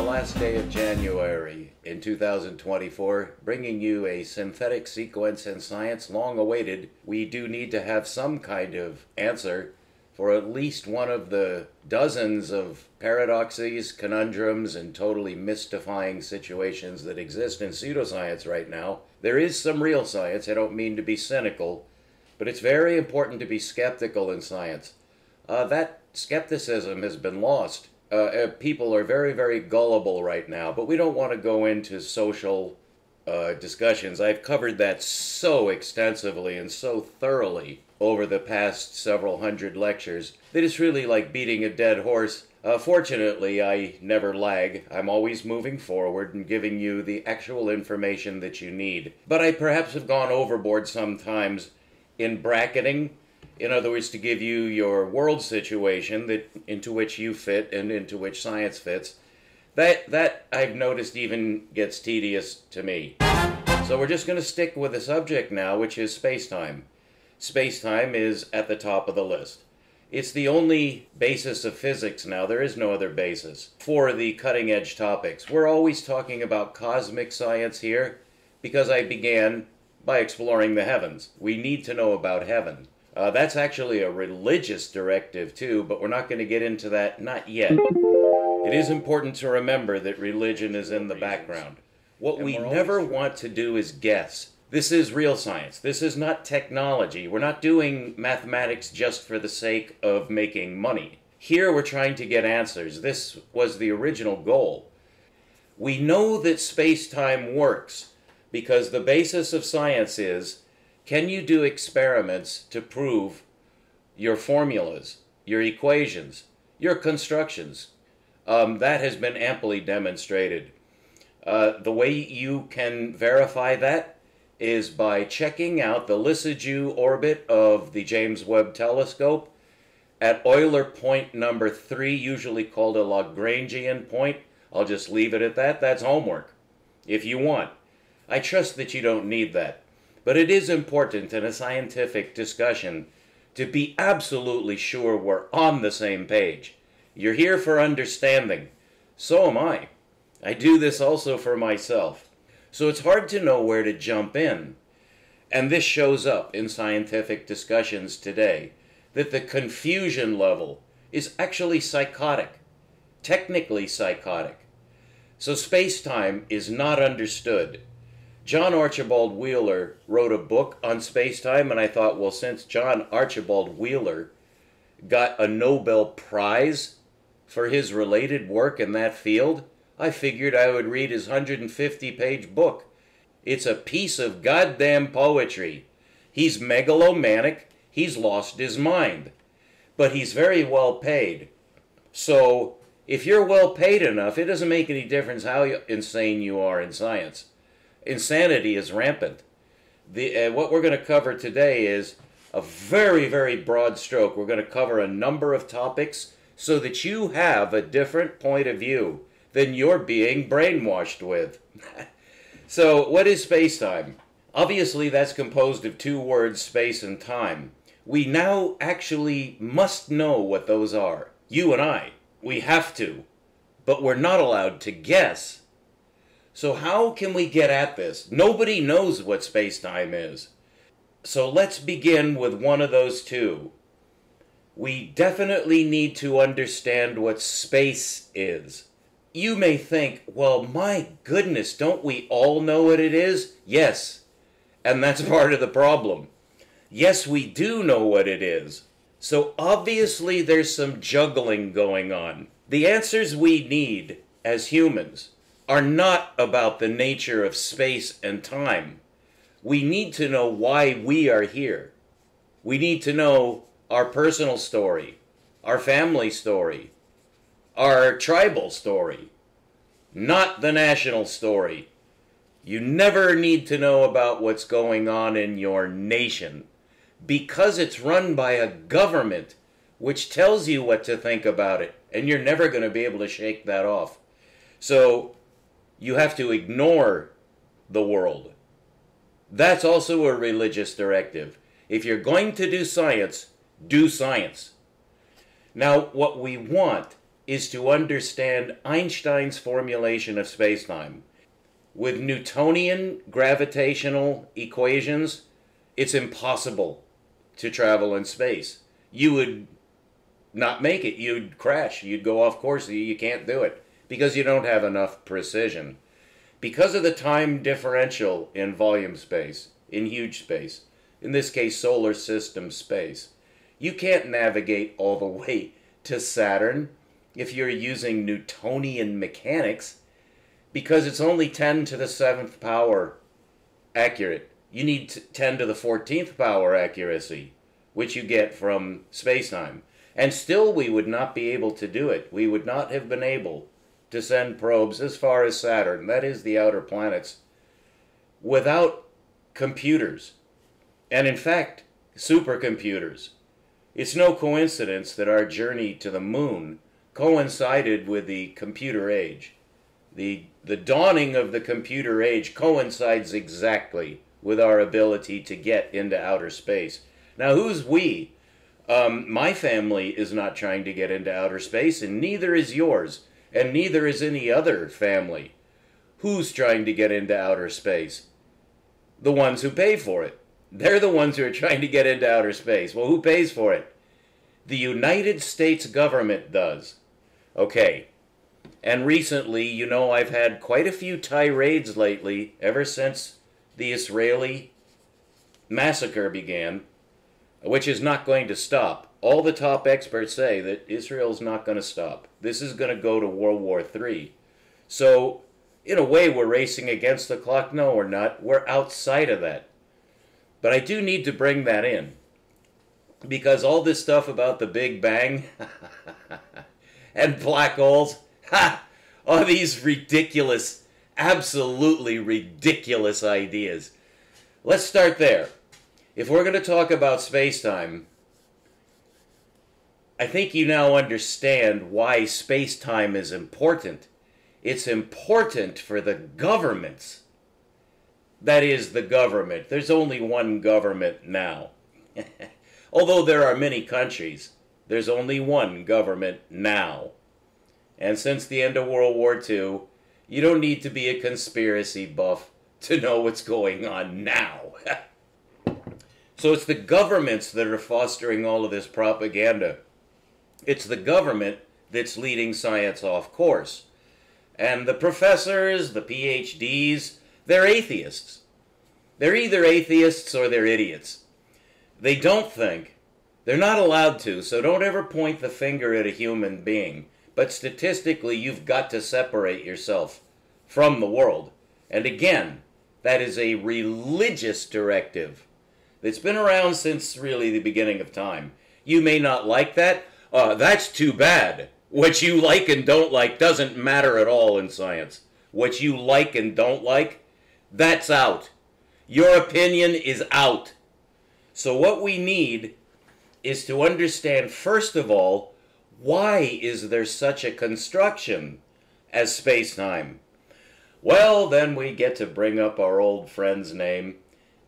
the last day of January in 2024, bringing you a synthetic sequence in science long awaited. We do need to have some kind of answer for at least one of the dozens of paradoxes, conundrums, and totally mystifying situations that exist in pseudoscience right now. There is some real science. I don't mean to be cynical, but it's very important to be skeptical in science. That skepticism has been lost. People are very, very gullible right now, but we don't want to go into social discussions. I've covered that so extensively and so thoroughly over the past several hundred lectures that it's really like beating a dead horse. Fortunately, I never lag. I'm always moving forward and giving you the actual information that you need. But I perhaps have gone overboard sometimes in bracketing. In other words, to give you your world situation into which you fit and into which science fits. That I've noticed even gets tedious to me. So we're just going to stick with the subject now, which is space-time. Space-time is at the top of the list. It's the only basis of physics now. There is no other basis for the cutting-edge topics. We're always talking about cosmic science here because I began by exploring the heavens. We need to know about heaven. That's actually a religious directive too, but we're not going to get into that, not yet. It is important to remember that religion is in the background. What we never want to do is guess. This is real science. This is not technology. We're not doing mathematics just for the sake of making money. Here we're trying to get answers. This was the original goal. We know that space-time works because the basis of science is, can you do experiments to prove your formulas, your equations, your constructions? That has been amply demonstrated. The way you can verify that is by checking out the Lissajous orbit of the James Webb Telescope at Euler point number 3, usually called a Lagrangian point. I'll just leave it at that. That's homework, if you want. I trust that you don't need that. But it is important in a scientific discussion to be absolutely sure we're on the same page. You're here for understanding. So am I. I do this also for myself. So it's hard to know where to jump in. And this shows up in scientific discussions today, that the confusion level is actually psychotic, technically psychotic. So space-time is not understood. John Archibald Wheeler wrote a book on space-time, and I thought, well, since John Archibald Wheeler got a Nobel Prize for his related work in that field, I figured I would read his 150-page book. It's a piece of goddamn poetry. He's megalomaniac. He's lost his mind. But he's very well paid. So if you're well paid enough, it doesn't make any difference how insane you are in science. Insanity is rampant. What we're going to cover today is a very, very broad stroke. We're going to cover a number of topics so that you have a different point of view than you're being brainwashed with. So, what is space-time? Obviously, that's composed of two words, space and time. We now actually must know what those are. You and I. We have to. But we're not allowed to guess. So how can we get at this? Nobody knows what space-time is. So let's begin with one of those two. We definitely need to understand what space is. You may think, well, my goodness, don't we all know what it is? Yes, and that's part of the problem. Yes, we do know what it is. So obviously there's some juggling going on. The answers we need as humans are not about the nature of space and time. We need to know why we are here. We need to know our personal story, our family story, our tribal story, not the national story. You never need to know about what's going on in your nation because it's run by a government which tells you what to think about it, and you're never going to be able to shake that off. So you have to ignore the world. That's also a religious directive. If you're going to do science, do science. Now, what we want is to understand Einstein's formulation of spacetime. With Newtonian gravitational equations, it's impossible to travel in space. You would not make it. You'd crash. You'd go off course. You can't do it because you don't have enough precision. Because of the time differential in volume space, in huge space, in this case solar system space, you can't navigate all the way to Saturn if you're using Newtonian mechanics, because it's only 10 to the 7th power accurate. You need 10 to the 14th power accuracy, which you get from spacetime. And still we would not be able to do it. We would not have been able to send probes as far as Saturn, that is the outer planets, without computers. And in fact, supercomputers. It's no coincidence that our journey to the moon coincided with the computer age. The dawning of the computer age coincides exactly with our ability to get into outer space. Now, who's we? My family is not trying to get into outer space, and neither is yours, and neither is any other family. Who's trying to get into outer space? The ones who pay for it. They're the ones who are trying to get into outer space. Well, who pays for it? The United States government does. Okay. And recently, you know, I've had quite a few tirades lately, ever since the Israeli massacre began, which is not going to stop. All the top experts say that Israel's not going to stop. This is going to go to World War III. So, in a way, we're racing against the clock. No, we're not. We're outside of that. But I do need to bring that in, because all this stuff about the Big Bang and black holes, all these ridiculous, absolutely ridiculous ideas. Let's start there. If we're going to talk about space-time, I think you now understand why space-time is important. It's important for the governments. That is the government. There's only one government now. Although there are many countries, there's only one government now. And since the end of World War II, you don't need to be a conspiracy buff to know what's going on now. So it's the governments that are fostering all of this propaganda. It's the government that's leading science off course. And the professors, the PhDs, they're atheists. They're either atheists or they're idiots. They don't think. They're not allowed to, so don't ever point the finger at a human being. But statistically, you've got to separate yourself from the world. And again, that is a religious directive that's been around since really the beginning of time. You may not like that. That's too bad. What you like and don't like doesn't matter at all in science. What you like and don't like, that's out. Your opinion is out. So what we need is to understand, first of all, why is there such a construction as space-time? Well, then we get to bring up our old friend's name,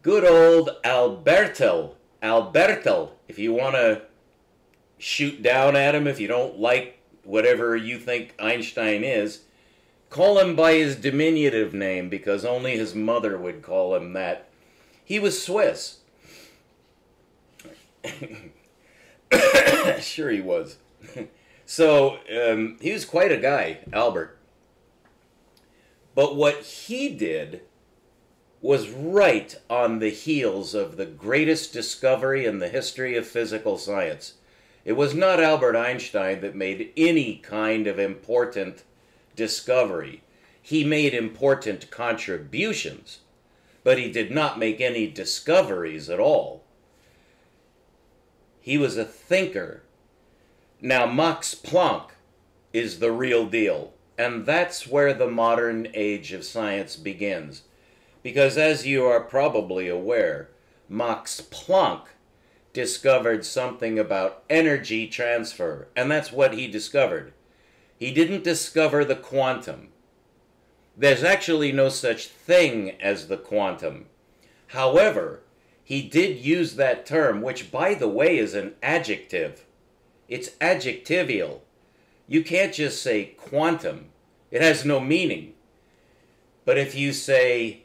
good old Alberto. Alberto, if you want to shoot down at him, if you don't like whatever you think Einstein is, call him by his diminutive name, because only his mother would call him that. He was Swiss. Sure he was. So, he was quite a guy, Albert. But what he did was right on the heels of the greatest discovery in the history of physical science. It was not Albert Einstein that made any kind of important discovery. He made important contributions, but he did not make any discoveries at all. He was a thinker. Now, Max Planck is the real deal, and that's where the modern age of science begins. Because as you are probably aware, Max Planck discovered something about energy transfer, and that's what he discovered. He didn't discover the quantum. There's actually no such thing as the quantum. However, he did use that term, which, by the way, is an adjective. It's adjectival. You can't just say quantum. It has no meaning. But if you say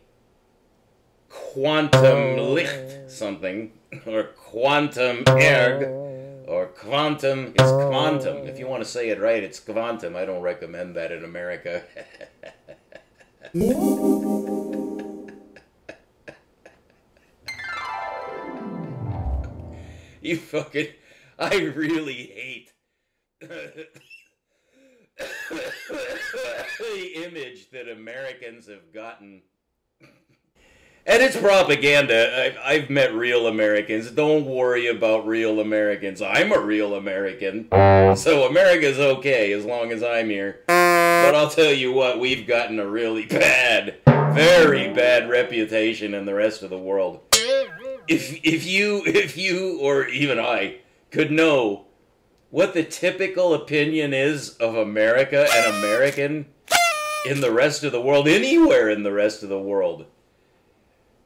quantum licht something, or quantum erg, or quantum, it's quantum. If you want to say it right, it's quantum. I don't recommend that in America. You fucking... I really hate the image that Americans have gotten. And it's propaganda. I've met real Americans. Don't worry about real Americans. I'm a real American. So America's okay as long as I'm here. But I'll tell you what, we've gotten a really bad, very bad reputation in the rest of the world. If you, or even I, could know what the typical opinion is of America and American in the rest of the world, anywhere in the rest of the world,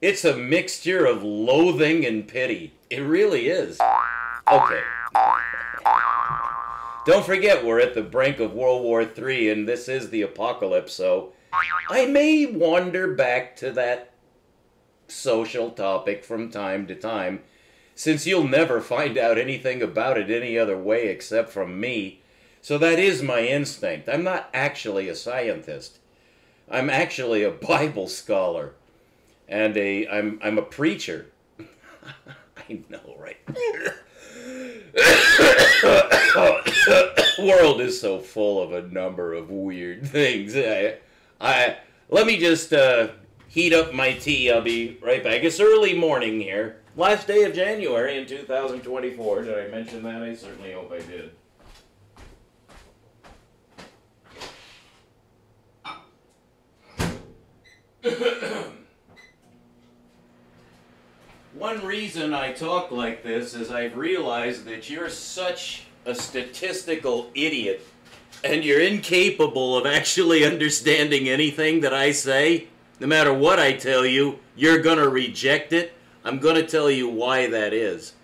it's a mixture of loathing and pity. It really is. Okay. Don't forget, we're at the brink of World War III, and this is the apocalypse, so I may wander back to that social topic from time to time, since you'll never find out anything about it any other way except from me. So that is my instinct. I'm not actually a scientist. I'm actually a Bible scholar. And I'm a preacher. I know, right? The world is so full of a number of weird things. Let me just heat up my tea. I'll be right back. It's early morning here. Last day of January in 2024. Did I mention that? I certainly hope I did. One reason I talk like this is I've realized that you're such a statistical idiot and you're incapable of actually understanding anything that I say. No matter what I tell you, you're going to reject it. I'm going to tell you why that is.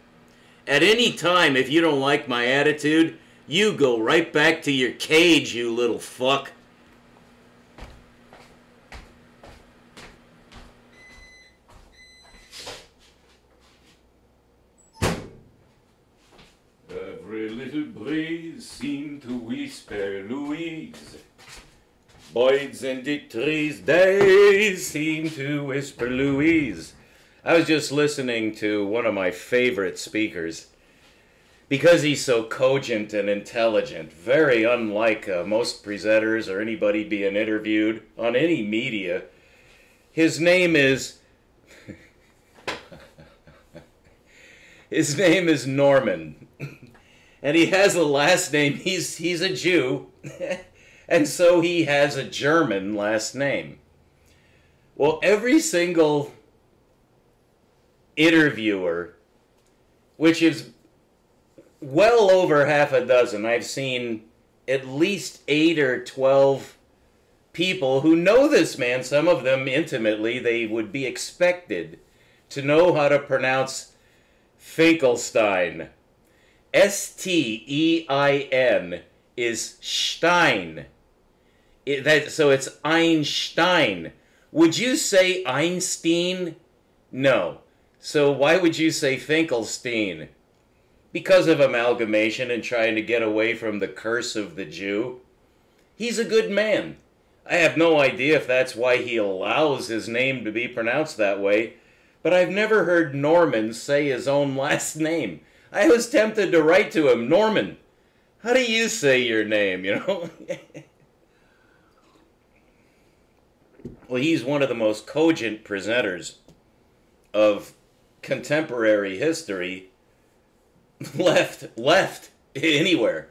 At any time, if you don't like my attitude, you go right back to your cage, you little fuck. Every little breeze seemed to whisper Louise. Boys in the trees, they seem to whisper Louise. I was just listening to one of my favorite speakers. Because he's so cogent and intelligent, very unlike most presenters or anybody being interviewed on any media. His name is... His name is Norman. And he has a last name. He's a Jew. And so he has a German last name. Well, every single interviewer, which is well over half a dozen, I've seen at least 8 or 12 people who know this man, some of them intimately. They would be expected to know how to pronounce Finkelstein. S-T-E-I-N is Stein. So it's Einstein. Would you say Einstein? No. So why would you say Finkelstein? Because of amalgamation and trying to get away from the curse of the Jew. He's a good man. I have no idea if that's why he allows his name to be pronounced that way, but I've never heard Norman say his own last name. I was tempted to write to him, Norman, how do you say your name, you know? Well, he's one of the most cogent presenters of contemporary history left anywhere.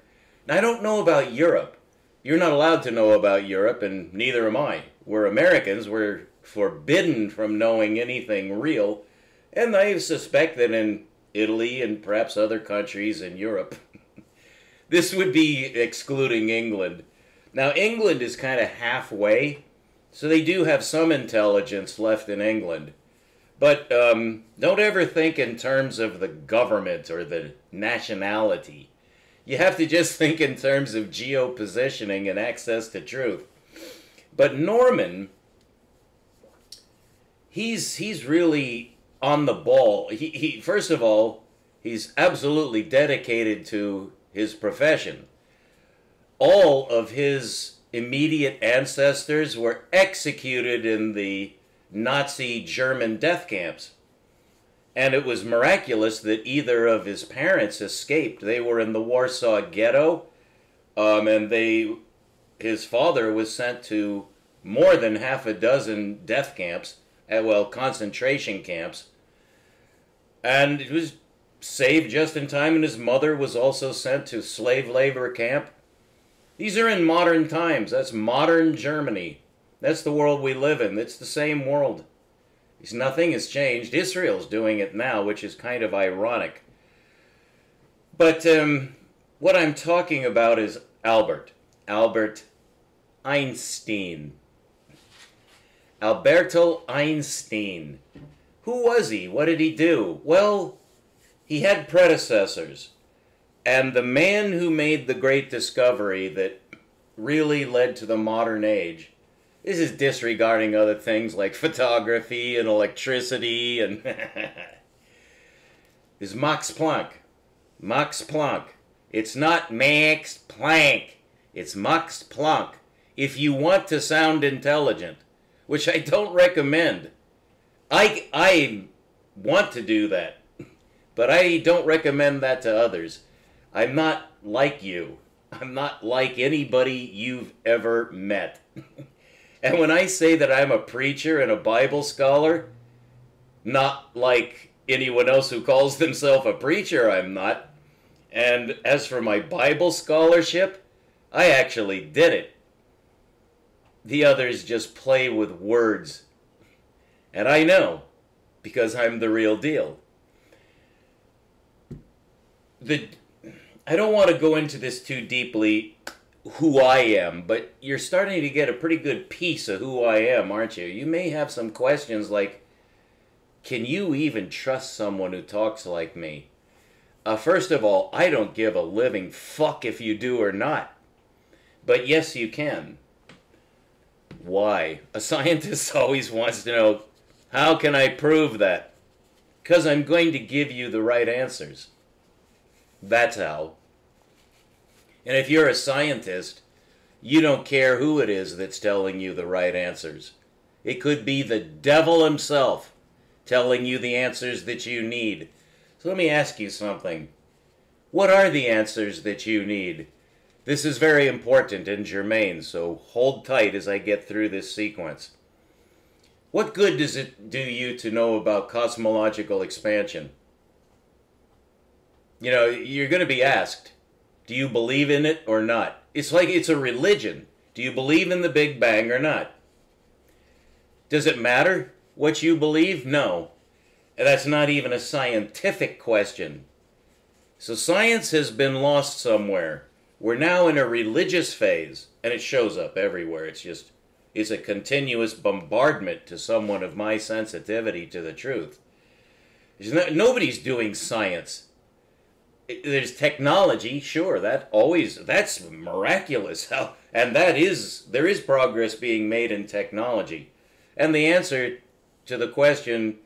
Now, I don't know about Europe. You're not allowed to know about Europe, and neither am I. We're Americans. We're forbidden from knowing anything real, and I suspect that in Italy and perhaps other countries in Europe, this would be excluding England. Now, England is kind of halfway, so they do have some intelligence left in England. But don't ever think in terms of the government or the nationality. You have to just think in terms of geopositioning and access to truth. But Norman, he's really on the ball. He first of all, he's absolutely dedicated to his profession. All of his immediate ancestors were executed in the Nazi German death camps. And it was miraculous that either of his parents escaped. They were in the Warsaw Ghetto, and his father was sent to more than half a dozen death camps, concentration camps, and it was saved just in time, and his mother was also sent to slave labor camp. These are in modern times. That's modern Germany. That's the world we live in. It's the same world. Nothing has changed. Israel's doing it now, which is kind of ironic. But what I'm talking about is Albert Einstein. Alberto Einstein. Who was he? What did he do? Well, he had predecessors. And the man who made the great discovery that really led to the modern age, this is disregarding other things like photography and electricity and is Max Planck. Max Planck. It's not Max Planck. It's Max Planck. If you want to sound intelligent, which I don't recommend. I want to do that, but I don't recommend that to others. I'm not like you. I'm not like anybody you've ever met. And when I say that I'm a preacher and a Bible scholar, not like anyone else who calls themselves a preacher, I'm not. And as for my Bible scholarship, I actually did it. The others just play with words. And I know, because I'm the real deal. I don't want to go into this too deeply, who I am, but you're starting to get a pretty good piece of who I am, aren't you? You may have some questions like, can you even trust someone who talks like me? First of all, I don't give a living fuck if you do or not. But yes, you can. Why? A scientist always wants to know, how can I prove that? Because I'm going to give you the right answers. That's how. And if you're a scientist, you don't care who it is that's telling you the right answers. It could be the devil himself telling you the answers that you need. So let me ask you something. What are the answers that you need? This is very important and germane, so hold tight as I get through this sequence. What good does it do you to know about cosmological expansion? You know, you're going to be asked, do you believe in it or not? It's like it's a religion. Do you believe in the Big Bang or not? Does it matter what you believe? No. And that's not even a scientific question. So science has been lost somewhere. We're now in a religious phase, and it shows up everywhere. It's a continuous bombardment to someone of my sensitivity to the truth. Nobody's doing science. There's technology, sure, that's miraculous. And there is progress being made in technology. And the answer to the question,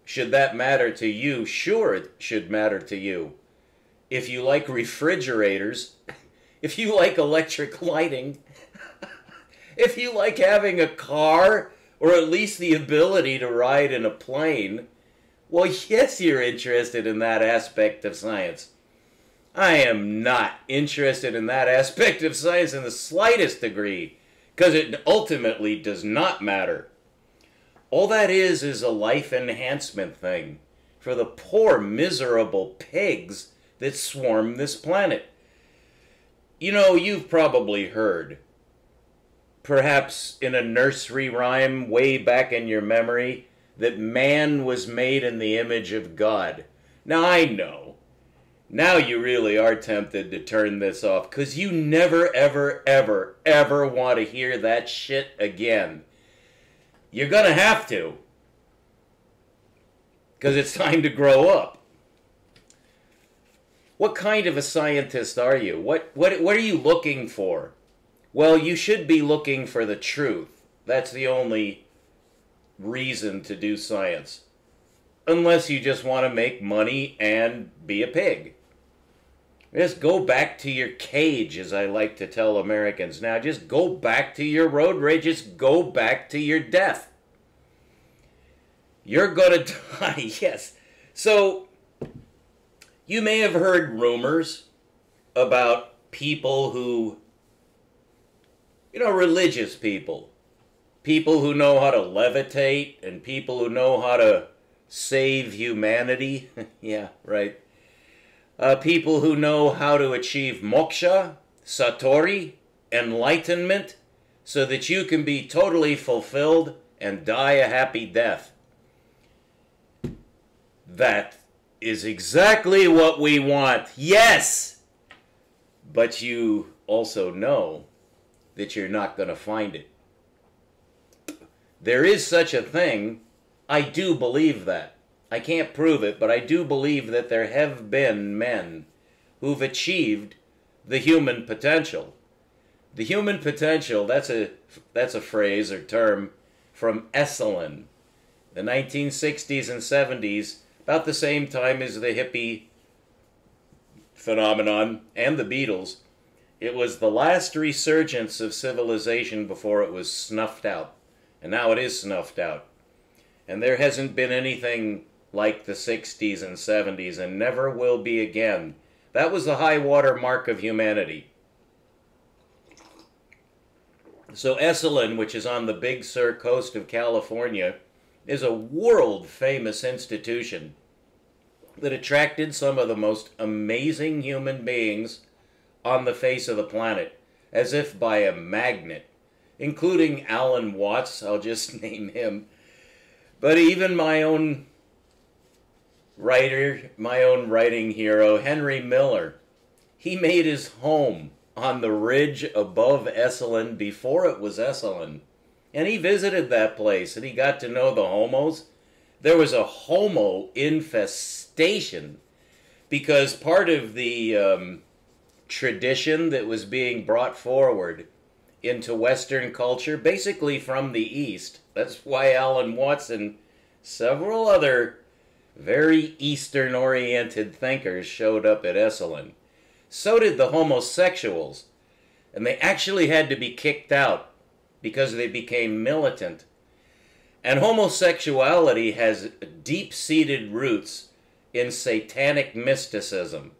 should that matter to you? Sure, it should matter to you. If you like refrigerators, if you like electric lighting, if you like having a car, or at least the ability to ride in a plane, well, yes, you're interested in that aspect of science. I am not interested in that aspect of science in the slightest degree, because it ultimately does not matter. All that is a life enhancement thing for the poor, miserable pigs that swarm this planet. You know, you've probably heard, perhaps in a nursery rhyme way back in your memory, that man was made in the image of God. Now, I know. Now you really are tempted to turn this off, because you never, ever, ever, ever want to hear that shit again. You're going to have to, because it's time to grow up. What kind of a scientist are you? What are you looking for? Well, you should be looking for the truth. That's the only reason to do science. Unless you just want to make money and be a pig. Just go back to your cage, as I like to tell Americans now. Just go back to your road rage. Just go back to your death. You're going to die, yes. So, you may have heard rumors about people who, religious people. People who know how to levitate and people who know how to save humanity. Yeah, right. People who know how to achieve moksha, satori, enlightenment, so that you can be totally fulfilled and die a happy death. That is exactly what we want. Yes! But you also know that you're not going to find it. There is such a thing. I do believe that. I can't prove it, but I do believe that there have been men who've achieved the human potential. The human potential, that's a phrase or term from Esalen. The 1960s and 70s, about the same time as the hippie phenomenon and the Beatles. It was the last resurgence of civilization before it was snuffed out. And now it is snuffed out. And there hasn't been anything like the 60s and 70s, and never will be again. That was the high water mark of humanity. So Esalen, which is on the Big Sur coast of California, is a world-famous institution that attracted some of the most amazing human beings on the face of the planet, as if by a magnet, including Alan Watts, I'll just name him, but even my own writer, my own writing hero, Henry Miller. He made his home on the ridge above Esalen before it was Esalen. And he visited that place and he got to know the homos. There was a homo infestation because part of the tradition that was being brought forward into Western culture, basically from the East. That's why Alan Watts and several other very Eastern-oriented thinkers showed up at Esalen. So did the homosexuals. And they actually had to be kicked out because they became militant. And homosexuality has deep-seated roots in satanic mysticism.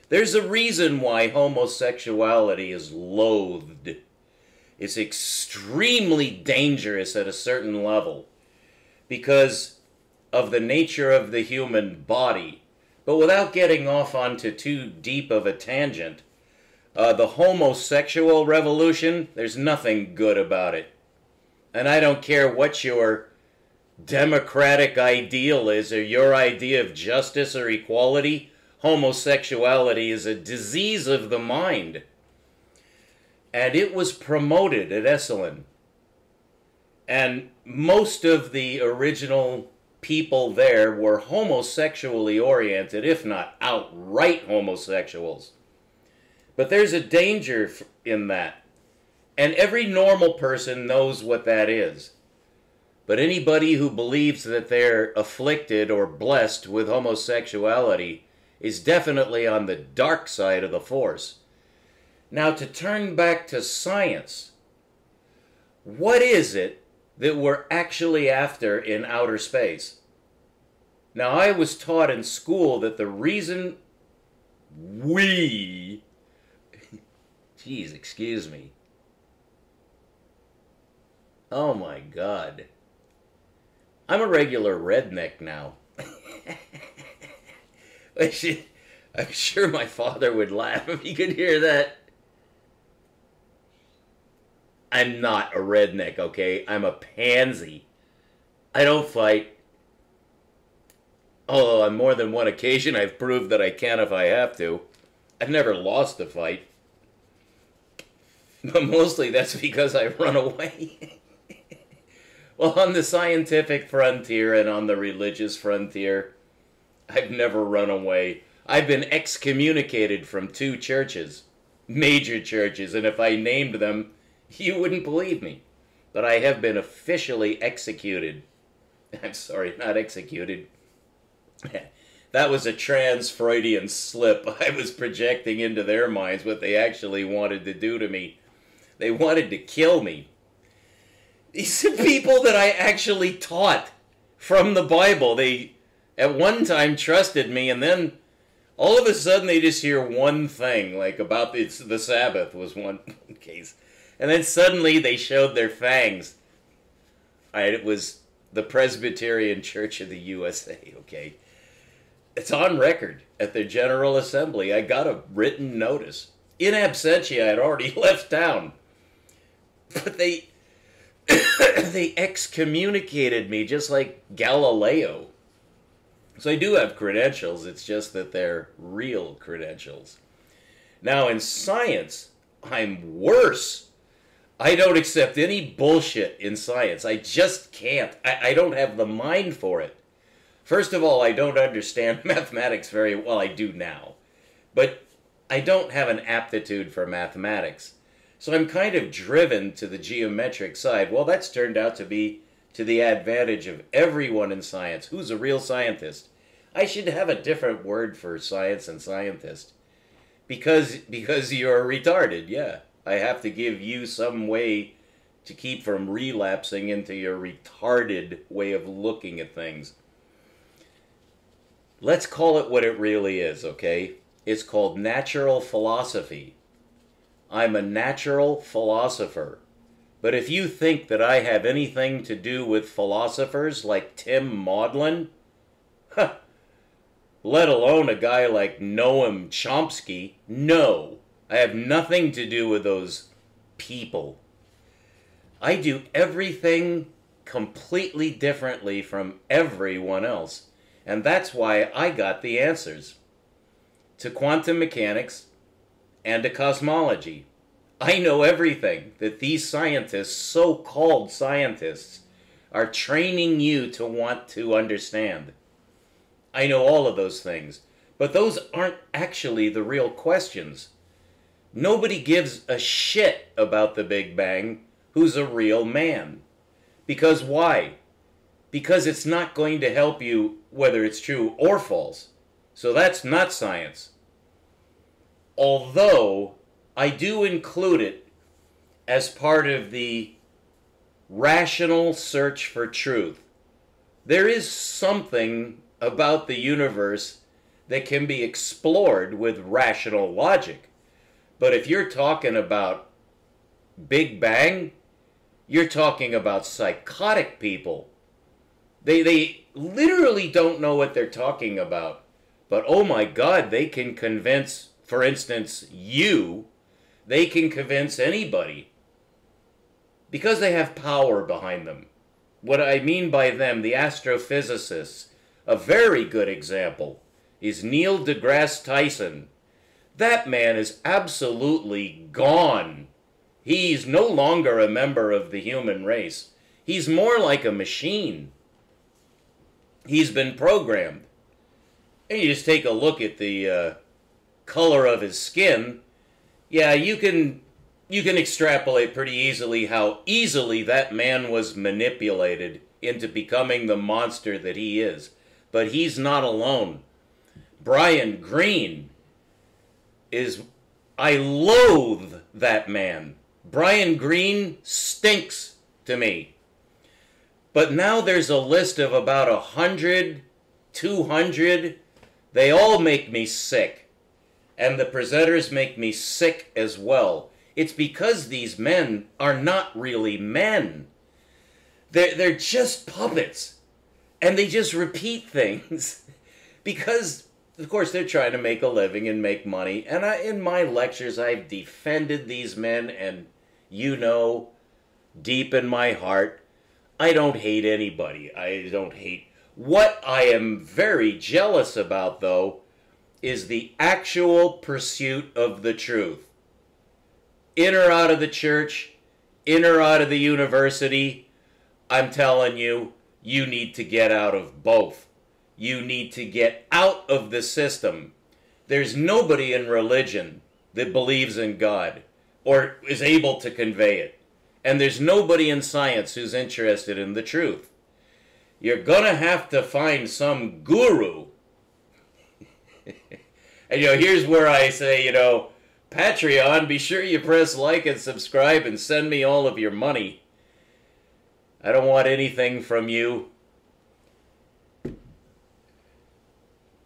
There's a reason why homosexuality is loathed. It's extremely dangerous at a certain level because of the nature of the human body. But without getting off onto too deep of a tangent, the homosexual revolution, there's nothing good about it. And I don't care what your democratic ideal is or your idea of justice or equality, homosexuality is a disease of the mind. And it was promoted at Esalen. And most of the original people there were homosexually oriented, if not outright homosexuals. But there's a danger in that. And every normal person knows what that is. But anybody who believes that they're afflicted or blessed with homosexuality is definitely on the dark side of the force. Now, to turn back to science, what is it that we're actually after in outer space? Now, I was taught in school that the reason we... Geez, excuse me. Oh my God. I'm a regular redneck now. I'm sure my father would laugh if he could hear that. I'm not a redneck, okay? I'm a pansy. I don't fight. Although on more than one occasion I've proved that I can if I have to. I've never lost a fight. But mostly that's because I run away. Well, on the scientific frontier and on the religious frontier, I've never run away. I've been excommunicated from 2 churches, major churches, and if I named them, you wouldn't believe me. But I have been officially executed. I'm sorry, not executed. That was a trans-Freudian slip. I was projecting into their minds what they actually wanted to do to me. They wanted to kill me. These are people that I actually taught from the Bible. They, at one time, trusted me, and then all of a sudden they just hear one thing, like about the Sabbath was one case. And then suddenly they showed their fangs. It was the Presbyterian Church of the USA, okay? It's on record at their General Assembly. I got a written notice. In absentia, I had already left town. But they they excommunicated me just like Galileo. So I do have credentials. It's just that they're real credentials. Now in science, I'm worse. I don't accept any bullshit in science. I just can't. I don't have the mind for it. First of all, I don't understand mathematics very well. I do now. But I don't have an aptitude for mathematics. So I'm kind of driven to the geometric side. Well, that's turned out to be to the advantage of everyone in science. Who's a real scientist? I should have a different word for science and scientist. Because you're retarded, yeah. I have to give you some way to keep from relapsing into your retarded way of looking at things. Let's call it what it really is, okay? It's called natural philosophy. I'm a natural philosopher. But if you think that I have anything to do with philosophers like Tim Maudlin, let alone a guy like Noam Chomsky, no, I have nothing to do with those people. I do everything completely differently from everyone else. And that's why I got the answers to quantum mechanics and to cosmology. I know everything that these scientists, so-called scientists, are training you to want to understand. I know all of those things, but those aren't actually the real questions. Nobody gives a shit about the Big Bang who's a real man. Because why? Because it's not going to help you whether it's true or false. So that's not science. Although I do include it as part of the rational search for truth. There is something about the universe that can be explored with rational logic. But if you're talking about Big Bang, you're talking about psychotic people. They literally don't know what they're talking about. But oh my God, they can convince, for instance, you. They can convince anybody. Because they have power behind them. What I mean by them, the astrophysicists, a very good example is Neil deGrasse Tyson. That man is absolutely gone. He's no longer a member of the human race. He's more like a machine. He's been programmed. And you just take a look at the color of his skin. Yeah, you can extrapolate pretty easily how easily that man was manipulated into becoming the monster that he is. But he's not alone. Brian Greene is... I loathe that man. Brian Greene stinks to me. But now there's a list of about 100, 200. They all make me sick. And the presenters make me sick as well. It's because these men are not really men. They're just puppets. And they just repeat things. Because, of course, they're trying to make a living and make money. And in my lectures, I've defended these men. And you know, deep in my heart, I don't hate anybody. I don't hate. What I am very jealous about, though, is the actual pursuit of the truth. In or out of the church, in or out of the university, I'm telling you, you need to get out of both. You need to get out of the system. There's nobody in religion that believes in God or is able to convey it. And there's nobody in science who's interested in the truth. You're going to have to find some guru. And, here's where I say, Patreon, be sure you press like and subscribe and send me all of your money. I don't want anything from you.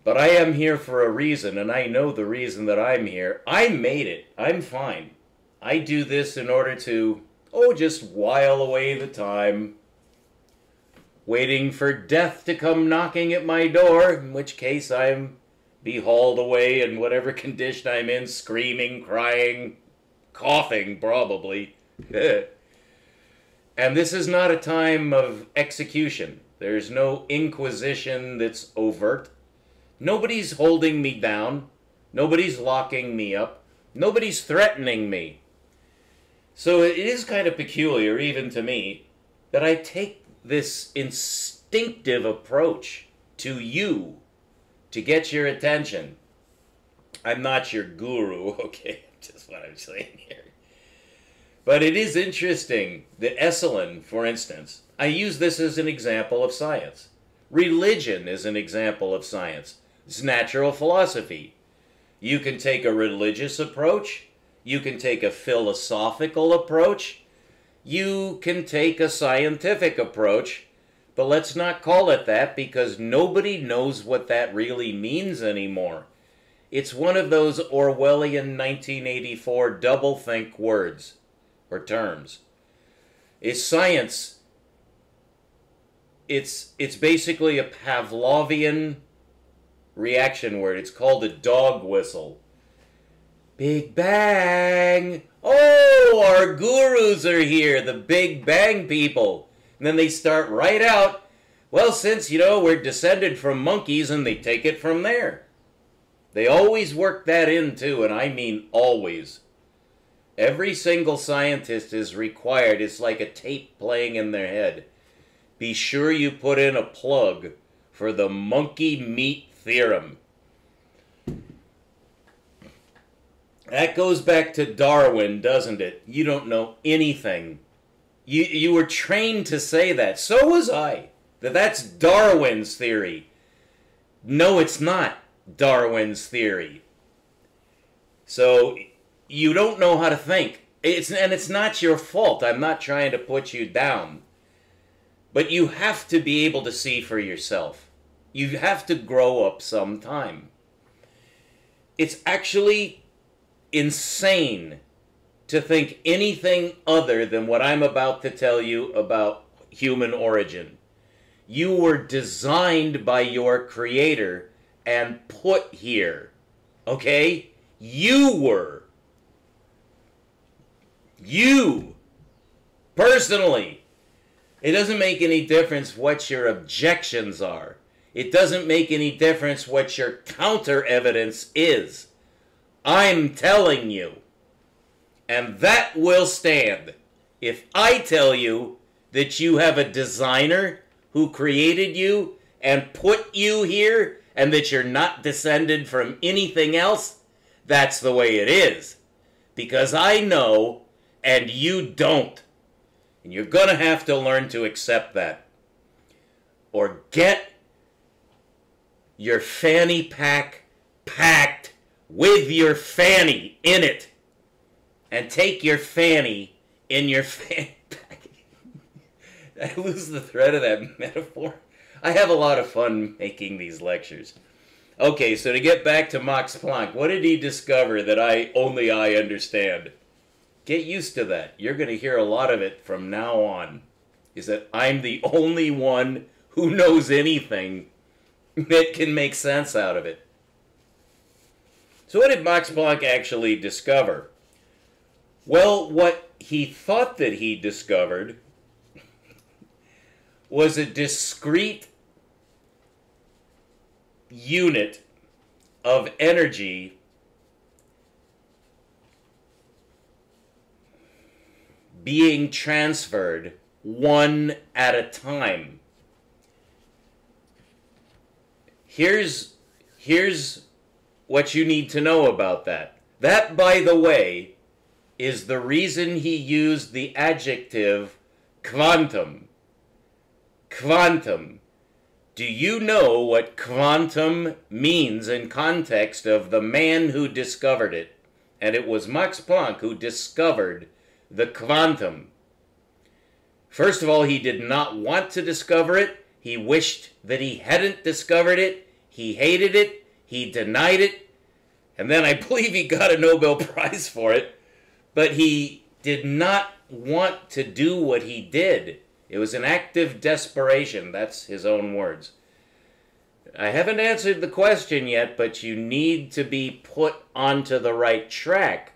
But I am here for a reason, and I know the reason that I'm here. I made it. I'm fine. I do this in order to, just while away the time, waiting for death to come knocking at my door, in which case I'm be hauled away in whatever condition I'm in, screaming, crying, coughing, probably. And this is not a time of execution. There's no inquisition that's overt. Nobody's holding me down. Nobody's locking me up. Nobody's threatening me. So it is kind of peculiar, even to me, that I take this instinctive approach to you to get your attention. I'm not your guru, okay? Just what I'm saying here. But it is interesting that Esalen, for instance, I use this as an example of science. Religion is an example of science. It's natural philosophy. You can take a religious approach. You can take a philosophical approach. You can take a scientific approach. But let's not call it that, because nobody knows what that really means anymore. It's one of those Orwellian 1984 doublethink words or terms. Is science, it's basically a Pavlovian reaction word. It's called a dog whistle. Big Bang! Oh, our gurus are here, the Big Bang people. And then they start right out, well, since, we're descended from monkeys, and they take it from there. They always work that in, too, and I mean always. Every single scientist is required. It's like a tape playing in their head. Be sure you put in a plug for the monkey meat theorem. That goes back to Darwin, doesn't it? You don't know anything. You were trained to say that. So was I. That's Darwin's theory. No, it's not Darwin's theory. So you don't know how to think. It's not your fault. I'm not trying to put you down. But you have to be able to see for yourself. You have to grow up sometime. It's actually insane to think anything other than what I'm about to tell you about human origin. You were designed by your creator and put here. Okay? You were. You. Personally. It doesn't make any difference what your objections are. It doesn't make any difference what your counter evidence is. I'm telling you. And that will stand. If I tell you that you have a designer who created you and put you here, and that you're not descended from anything else, that's the way it is. Because I know, and you don't. And you're going to have to learn to accept that. Or get your fanny pack packed with your fanny in it. And take your fanny in your fanny pack. I lose the thread of that metaphor. I have a lot of fun making these lectures. Okay, so to get back to Max Planck, what did he discover that only I understand? Get used to that. You're going to hear a lot of it from now on. Is that I'm the only one who knows anything that can make sense out of it. So what did Max Planck actually discover? Well, what he thought that he discovered was a discrete unit of energy being transferred one at a time. Here's what you need to know about that. That, by the way, is the reason he used the adjective quantum. Quantum. Do you know what quantum means in context of the man who discovered it? And it was Max Planck who discovered the quantum. First of all, he did not want to discover it. He wished that he hadn't discovered it. He hated it. He denied it. And then I believe he got a Nobel Prize for it. But he did not want to do what he did. It was an act of desperation. That's his own words. I haven't answered the question yet, but you need to be put onto the right track,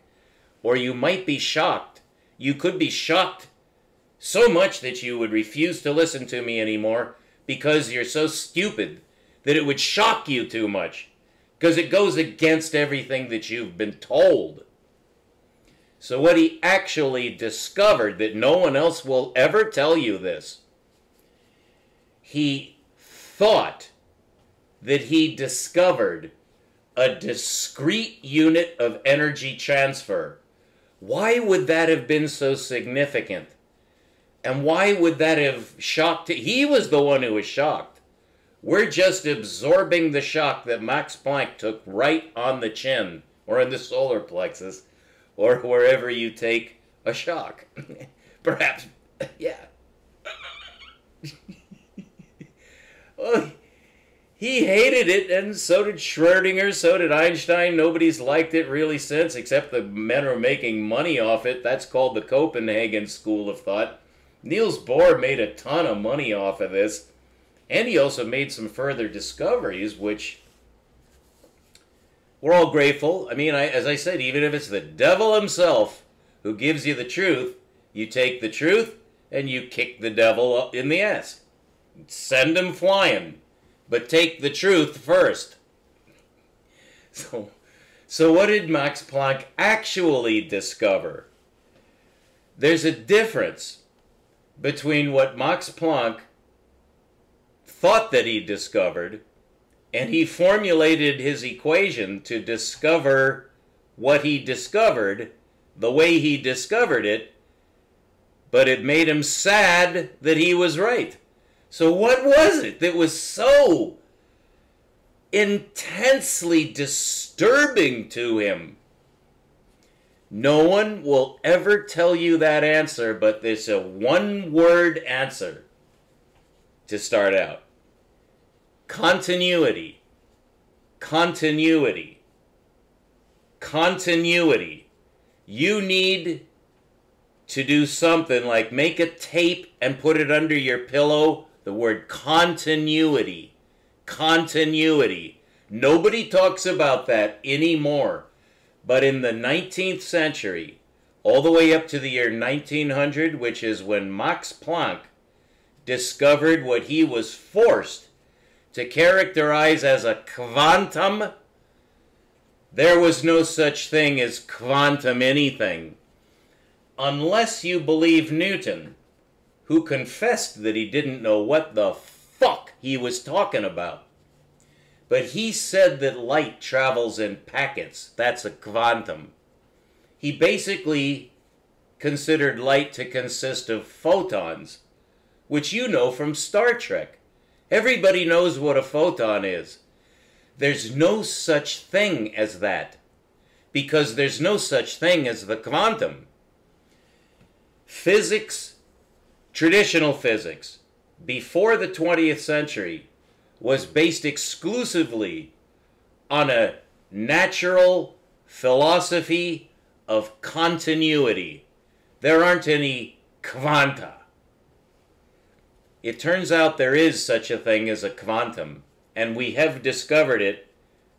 or you might be shocked. You could be shocked so much that you would refuse to listen to me anymore because you're so stupid that it would shock you too much, because it goes against everything that you've been told. So what he actually discovered, that no one else will ever tell you this, he thought that he discovered a discrete unit of energy transfer. Why would that have been so significant? And why would that have shocked him? He was the one who was shocked. We're just absorbing the shock that Max Planck took right on the chin, or in the solar plexus, or wherever you take a shock. Perhaps, yeah. Well, he hated it, and so did Schrödinger, so did Einstein. Nobody's liked it really since, except the men who are making money off it. That's called the Copenhagen School of Thought. Niels Bohr made a ton of money off of this, and he also made some further discoveries, which we're all grateful. I mean, as I said, even if it's the devil himself who gives you the truth, you take the truth and you kick the devil up in the ass. Send him flying. But take the truth first. So what did Max Planck actually discover? There's a difference between what Max Planck thought that he discovered, and he formulated his equation to discover what he discovered the way he discovered it, but it made him sad that he was right. So what was it that was so intensely disturbing to him? No one will ever tell you that answer, but there's a one-word answer to start out. Continuity. Continuity. Continuity. You need to do something like make a tape and put it under your pillow. The word continuity. Continuity. Nobody talks about that anymore. But in the 19th century, all the way up to the year 1900, which is when Max Planck discovered what he was forced to characterize as a quantum, there was no such thing as quantum anything. Unless you believe Newton, who confessed that he didn't know what the fuck he was talking about. But he said that light travels in packets. That's a quantum. He basically considered light to consist of photons, which you know from Star Trek. Everybody knows what a photon is. There's no such thing as that, because there's no such thing as the quantum. Physics, traditional physics, before the 20th century, was based exclusively on a natural philosophy of continuity. There aren't any quanta. It turns out there is such a thing as a quantum, and we have discovered it,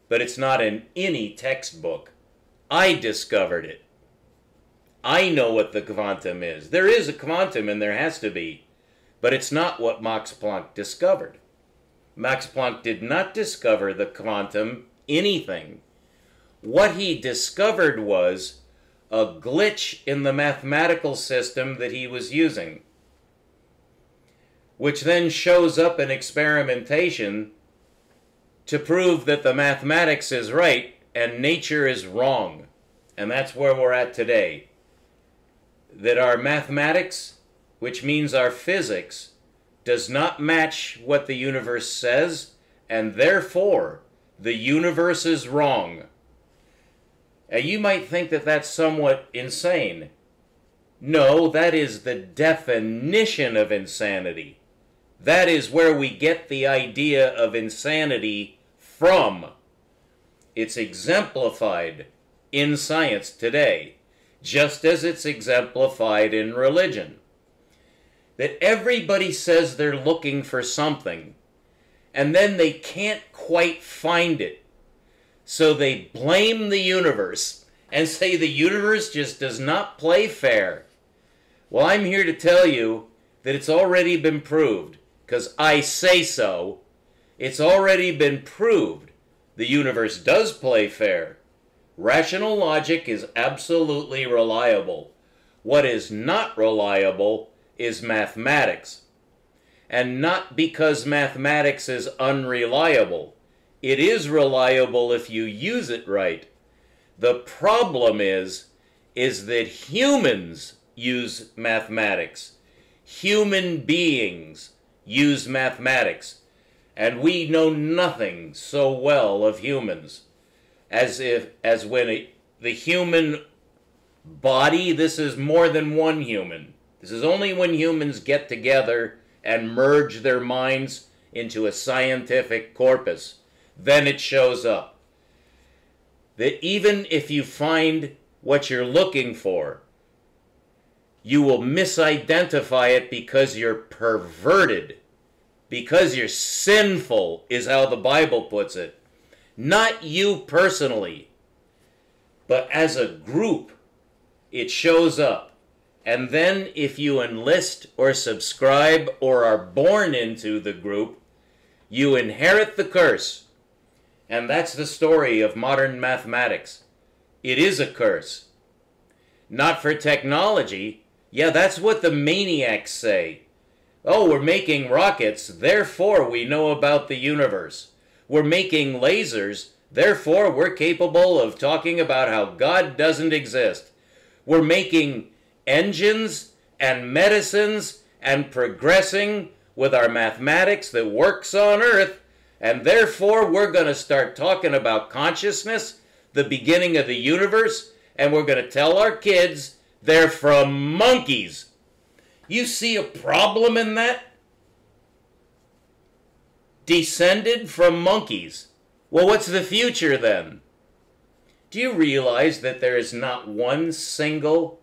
but it's not in any textbook. I discovered it. I know what the quantum is. There is a quantum, and there has to be, but it's not what Max Planck discovered. Max Planck did not discover the quantum anything. What he discovered was a glitch in the mathematical system that he was using, which then shows up in experimentation to prove that the mathematics is right, and nature is wrong. And that's where we're at today. That our mathematics, which means our physics, does not match what the universe says, and therefore the universe is wrong. Now, you might think that that's somewhat insane. No, that is the definition of insanity. That is where we get the idea of insanity from. It's exemplified in science today, just as it's exemplified in religion. That everybody says they're looking for something, and then they can't quite find it. So they blame the universe and say the universe just does not play fair. Well, I'm here to tell you that it's already been proved, because I say so. It's already been proved the universe does play fair. Rational logic is absolutely reliable. What is not reliable is mathematics. And not because mathematics is unreliable. It is reliable if you use it right. The problem is that humans use mathematics. Human beings use mathematics. And we know nothing so well of humans as when the human body, this is more than one human. This is only when humans get together and merge their minds into a scientific corpus. Then it shows up. That even if you find what you're looking for, you will misidentify it because you're perverted. Because you're sinful, is how the Bible puts it. Not you personally, but as a group, it shows up. And then if you enlist or subscribe or are born into the group, you inherit the curse. And that's the story of modern mathematics. It is a curse. Not for technology. Yeah, that's what the maniacs say. Oh, we're making rockets, therefore we know about the universe. We're making lasers, therefore we're capable of talking about how God doesn't exist. We're making engines and medicines and progressing with our mathematics that works on Earth, and therefore we're going to start talking about consciousness, the beginning of the universe, and we're going to tell our kids they're from monkeys. You see a problem in that? Descended from monkeys. Well, what's the future then? Do you realize that there is not one single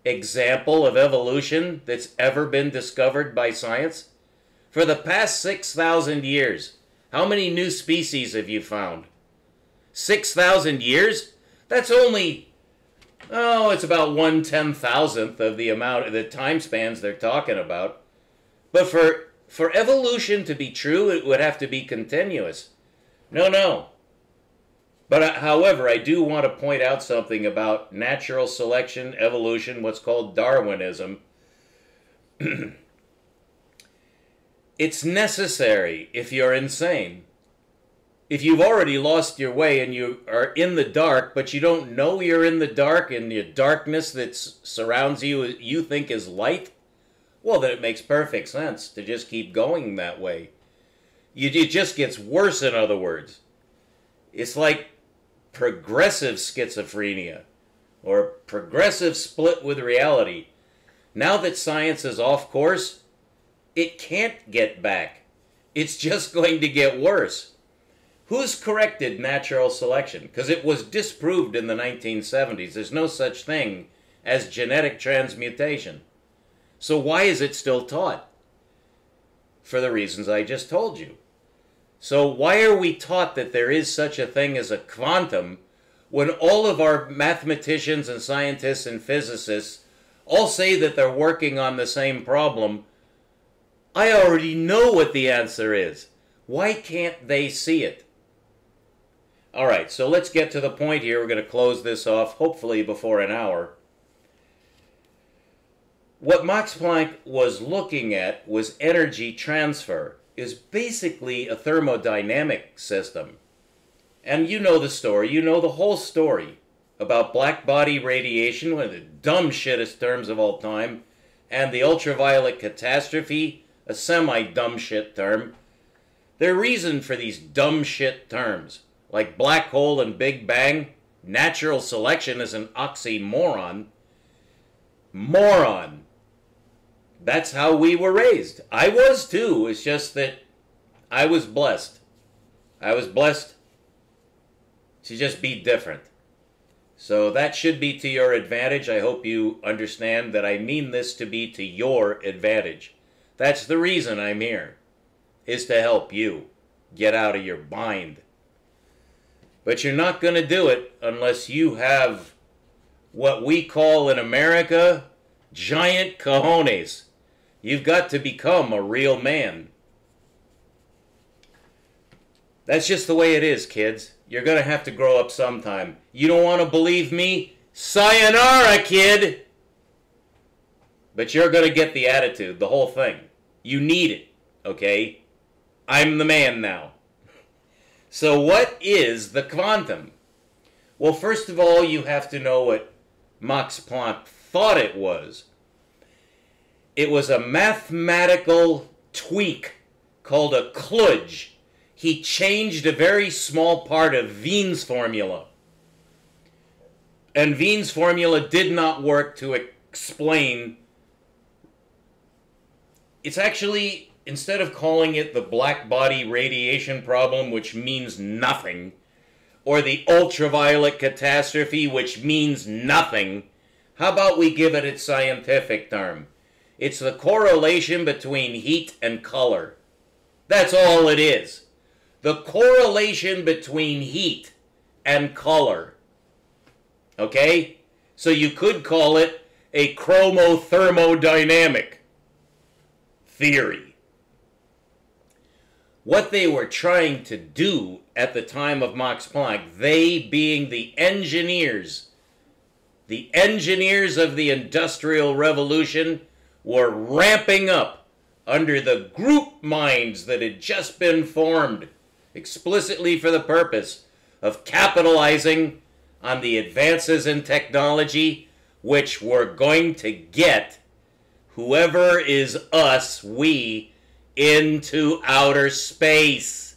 example of evolution that's ever been discovered by science? For the past 6,000 years, how many new species have you found? 6,000 years? That's only... oh, it's about 1/10,000th of the amount of the time spans they're talking about. But for evolution to be true, it would have to be continuous. No. But however, I do want to point out something about natural selection, evolution, what's called Darwinism. It's necessary if you're insane. If you've already lost your way and you are in the dark, but you don't know you're in the dark and the darkness that surrounds you, you think is light, well, then it makes perfect sense to just keep going that way. It just gets worse, in other words. It's like progressive schizophrenia or progressive split with reality. Now that science is off course, it can't get back. It's just going to get worse. Who's corrected natural selection? Because it was disproved in the 1970s. There's no such thing as genetic transmutation. So why is it still taught? For the reasons I just told you. So why are we taught that there is such a thing as a quantum when all of our mathematicians and scientists and physicists all say that they're working on the same problem? I already know what the answer is. Why can't they see it? All right, so let's get to the point here. We're going to close this off, hopefully before an hour. What Max Planck was looking at was energy transfer. Is basically a thermodynamic system. And you know the story. You know the whole story about black body radiation, one of the dumb shittest terms of all time, and the ultraviolet catastrophe, a semi-dumb shit term. Their reason for these dumb shit terms, like black hole and Big Bang, natural selection is an oxymoron. Moron. That's how we were raised. I was too. It's just that I was blessed. I was blessed to just be different. So that should be to your advantage. I hope you understand that I mean this to be to your advantage. That's the reason I'm here, is to help you get out of your bind. But you're not going to do it unless you have what we call in America giant cojones. You've got to become a real man. That's just the way it is, kids. You're going to have to grow up sometime. You don't want to believe me? Sayonara, kid! But you're going to get the attitude, the whole thing. You need it, okay? I'm the man now. So what is the quantum? Well, first of all, you have to know what Max Planck thought it was. It was a mathematical tweak called a kludge. He changed a very small part of Wien's formula. And Wien's formula did not work to explain. It's actually, instead of calling it the black body radiation problem, which means nothing, or the ultraviolet catastrophe, which means nothing, how about we give it its scientific term? It's the correlation between heat and color. That's all it is. The correlation between heat and color. Okay? So you could call it a chromothermodynamic theory. What they were trying to do at the time of Max Planck, they being the engineers of the Industrial Revolution, were ramping up under the group minds that had just been formed explicitly for the purpose of capitalizing on the advances in technology which were going to get whoever is us, we, into outer space.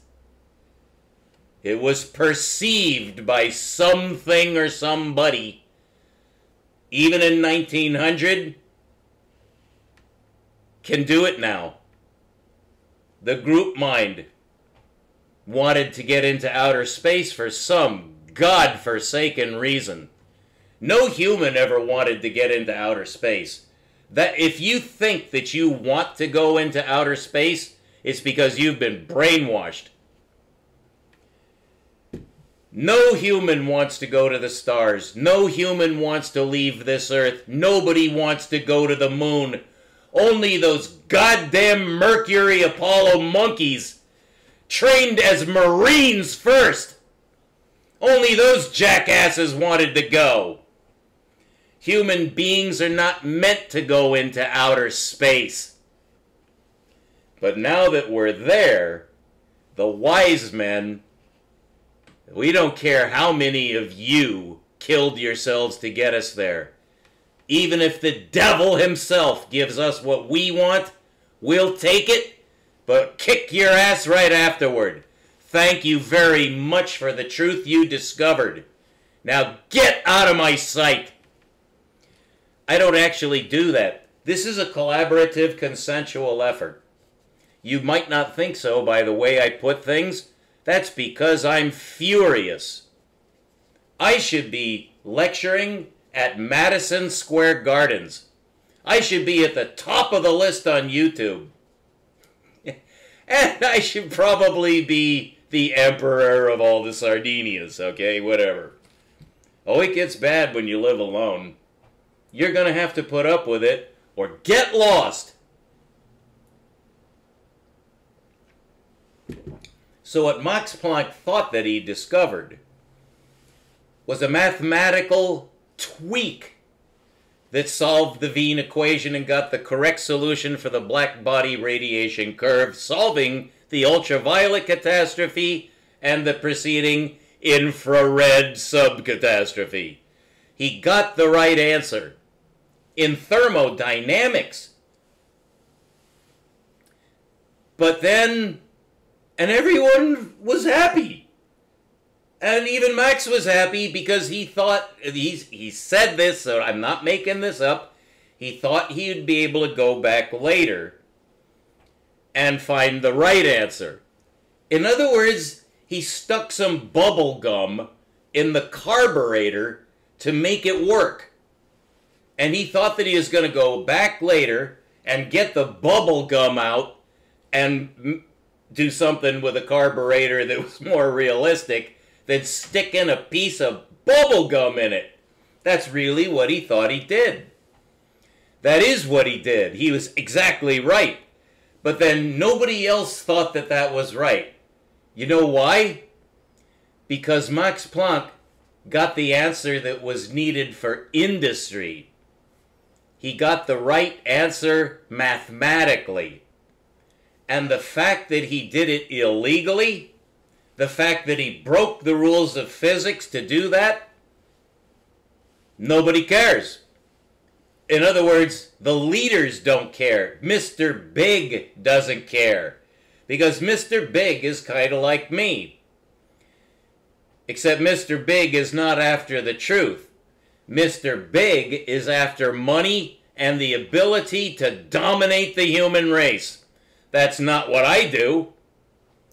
It was perceived by something or somebody, even in 1900, can do it now. The group mind wanted to get into outer space for some godforsaken reason. No human ever wanted to get into outer space. That if you think that you want to go into outer space, it's because you've been brainwashed. No human wants to go to the stars. No human wants to leave this earth. Nobody wants to go to the moon. Only those goddamn Mercury Apollo monkeys trained as Marines first. Only those jackasses wanted to go. Human beings are not meant to go into outer space. But now that we're there, the wise men, we don't care how many of you killed yourselves to get us there. Even if the devil himself gives us what we want, we'll take it, but kick your ass right afterward. Thank you very much for the truth you discovered. Now get out of my sight. I don't actually do that. This is a collaborative, consensual effort. You might not think so by the way I put things. That's because I'm furious. I should be lecturing at Madison Square Gardens. I should be at the top of the list on YouTube. And I should probably be the emperor of all the Sardinias, okay? Whatever. Oh, it gets bad when you live alone. You're going to have to put up with it or get lost. So what Max Planck thought that he discovered was a mathematical tweak that solved the Wien equation and got the correct solution for the black body radiation curve, solving the ultraviolet catastrophe and the preceding infrared subcatastrophe. He got the right answer in thermodynamics. But then, and everyone was happy. And even Max was happy because he thought, he said this, so I'm not making this up, he thought he'd be able to go back later and find the right answer. In other words, he stuck some bubble gum in the carburetor to make it work. And he thought that he was going to go back later and get the bubble gum out and do something with a carburetor that was more realistic than sticking a piece of bubble gum in it. That's really what he thought he did. That is what he did. He was exactly right. But then nobody else thought that that was right. You know why? Because Max Planck got the answer that was needed for industry. He got the right answer mathematically. And the fact that he did it illegally, the fact that he broke the rules of physics to do that, nobody cares. In other words, the leaders don't care. Mr. Big doesn't care. Because Mr. Big is kind of like me. Except Mr. Big is not after the truth. Mr. Big is after money and the ability to dominate the human race. That's not what I do.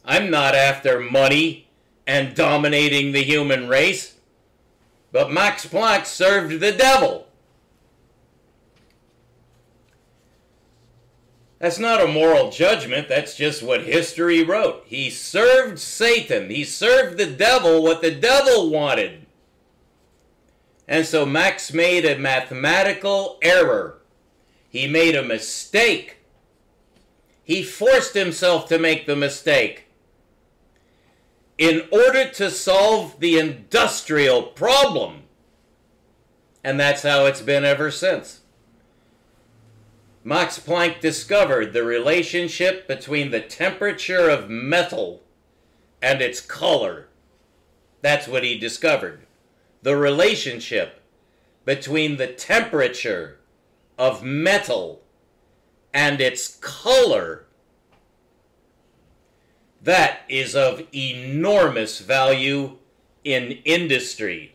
I'm not after money and dominating the human race. But Max Planck served the devil. That's not a moral judgment, that's just what history wrote. He served Satan. He served the devil what the devil wanted. And so Max made a mathematical error. He made a mistake. He forced himself to make the mistake in order to solve the industrial problem. And that's how it's been ever since. Max Planck discovered the relationship between the temperature of metal and its color. That's what he discovered. The relationship between the temperature of metal and its color. That is of enormous value in industry.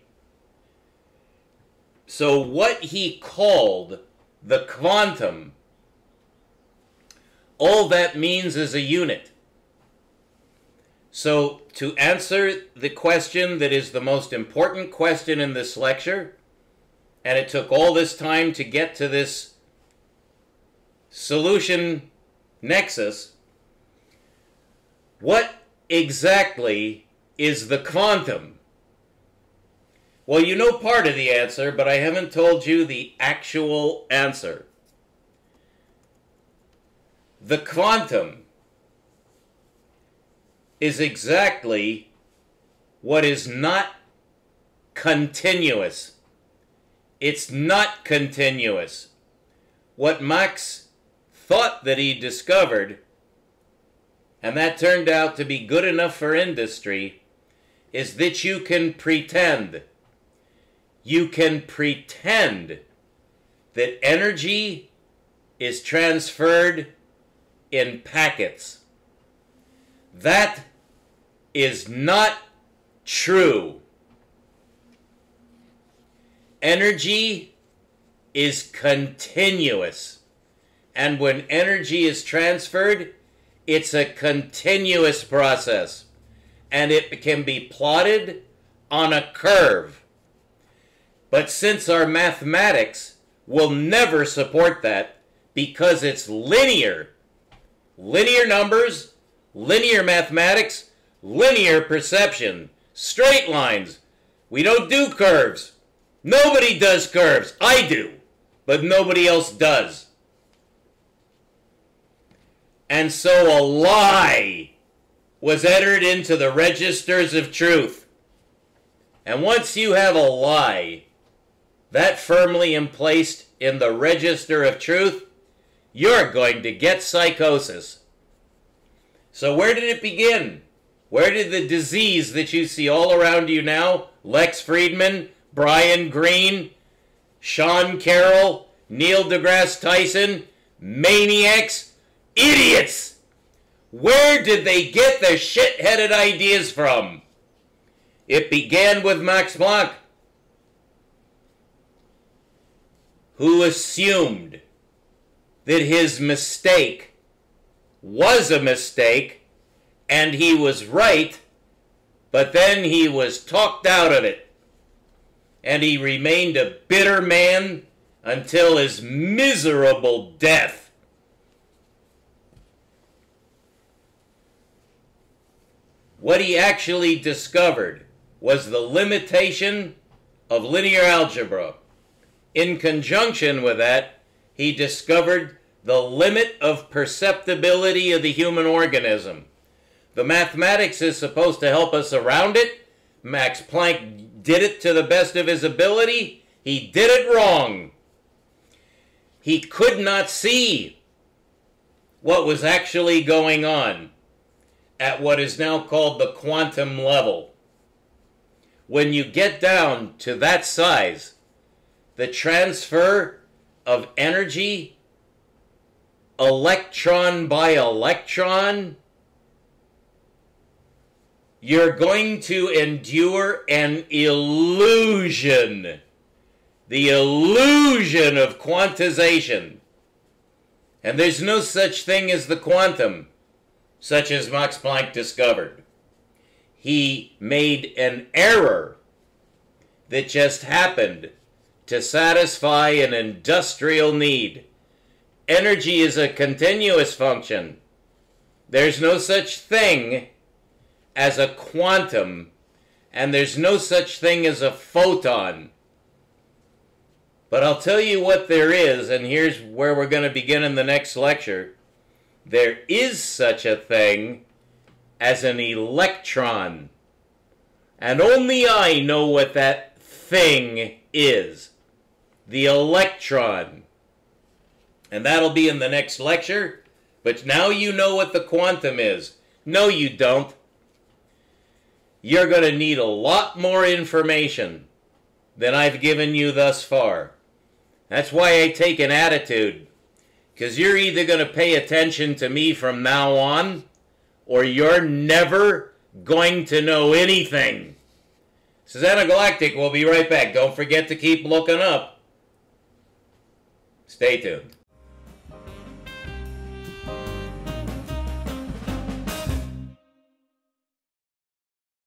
So what he called the quantum, all that means is a unit. So to answer the question that is the most important question in this lecture, and it took all this time to get to this solution nexus, what exactly is the quantum? Well, you know part of the answer, but I haven't told you the actual answer. The quantum is exactly what is not continuous. It's not continuous. What Max thought that he discovered, and that turned out to be good enough for industry, is that you can pretend. You can pretend that energy is transferred in packets. That is not true. Energy is continuous. And when energy is transferred, it's a continuous process. And it can be plotted on a curve. But since our mathematics will never support that because it's linear, linear numbers, linear mathematics, linear perception, straight lines. We don't do curves. Nobody does curves. I do, but nobody else does. And so a lie was entered into the registers of truth. And once you have a lie that firmly emplaced in the register of truth, you're going to get psychosis. So where did it begin? Where did the disease that you see all around you now, Lex Friedman, Brian Greene, Sean Carroll, Neil deGrasse Tyson, maniacs, idiots, where did they get their shit-headed ideas from? It began with Max Planck, who assumed that his mistake was a mistake and he was right, but then he was talked out of it. And he remained a bitter man until his miserable death. What he actually discovered was the limitation of linear algebra. In conjunction with that, he discovered the limit of perceptibility of the human organism. The mathematics is supposed to help us around it. Max Planck did it to the best of his ability. He did it wrong. He could not see what was actually going on at what is now called the quantum level. When you get down to that size, the transfer of energy, electron by electron, you're going to endure an illusion. The illusion of quantization. And there's no such thing as the quantum, such as Max Planck discovered. He made an error that just happened to satisfy an industrial need. Energy is a continuous function. There's no such thing as a quantum, and there's no such thing as a photon. But I'll tell you what there is, and here's where we're going to begin in the next lecture. There is such a thing as an electron. And only I know what that thing is. The electron. And that'll be in the next lecture. But now you know what the quantum is. No, you don't. You're going to need a lot more information than I've given you thus far. That's why I take an attitude. Because you're either going to pay attention to me from now on, or you're never going to know anything. Susanna Galactic will be right back. Don't forget to keep looking up. Stay tuned.